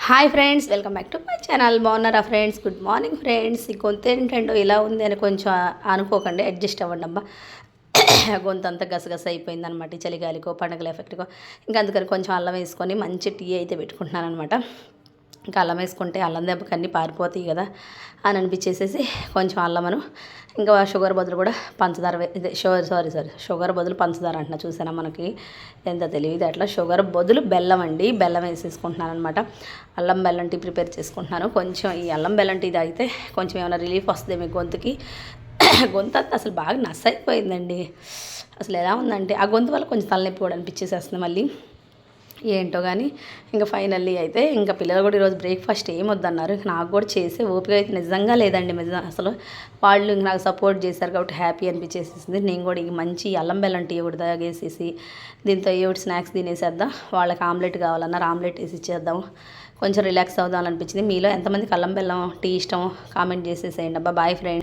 Hi friends, welcome back to my channel. బాగున్నారా friends? Good morning friends. ఈ గొంతు ఏంటంటో ఇలా ఉంది అని కొంచెం అనుకోకండి, అడ్జస్ట్ అవ్వండి అబ్బా. గొంతు అంతా గసగస అయిపోయింది అనమాట, చలిగాలికో పండగల ఎఫెక్ట్కో. ఇంకా అందుకని కొంచెం అల్లం వేసుకొని మంచి టీ అయితే పెట్టుకుంటున్నాను అనమాట. ఇంకా అల్లం వేసుకుంటే అల్లం దెబ్బకి అన్నీ పారిపోతాయి కదా అని అనిపించేసేసి కొంచెం అల్లమను, ఇంకా షుగర్ బదులు కూడా పంచదార ఇదే షుగర్ బదులు పంచదార అంటున్నా. చూసానా మనకి ఎంత తెలియదు. అట్లా షుగర్ బదులు బెల్లం అండి, బెల్లం వేసేసుకుంటున్నాను అనమాట. అల్లం బెల్లం టీ ప్రిపేర్ చేసుకుంటున్నాను. కొంచెం ఈ అల్లం బెల్లం టీ తాగితే కొంచెం ఏమైనా రిలీఫ్ వస్తుంది మీ గొంతుకి. గొంతు అంతా అసలు బాగా నసైపోయిందండి. అసలు ఎలా ఉందంటే ఆ గొంతు వల్ల కొంచెం తలనొప్పి కూడా అనిపించేసేస్తుంది మళ్ళీ. ఏంటో కానీ ఇంకా ఫైనల్లీ అయితే ఇంకా పిల్లలు కూడా ఈరోజు బ్రేక్ఫాస్ట్ ఏం వద్దన్నారు. నాకు కూడా చేసే ఓపిక అయితే నిజంగా లేదండి. అసలు వాళ్ళు ఇంక నాకు సపోర్ట్ చేశారు కాబట్టి హ్యాపీ అనిపించేసేసింది. నేను కూడా ఈ మంచి అల్లం బెల్లం టీ కూడా తాగేసేసి దీంతో ఏమిటి స్నాక్స్ తినేసేద్దాం. వాళ్ళకి ఆమ్లెట్ కావాలన్నారు, ఆమ్లెట్ వేసి ఇచ్చేద్దాం, కొంచెం రిలాక్స్ అవుదాం అనిపించింది. మీలో ఎంతమందికి అల్లం బెల్లం టీ ఇష్టం కామెంట్ చేసేసేయండి అబ్బా. Bye friends.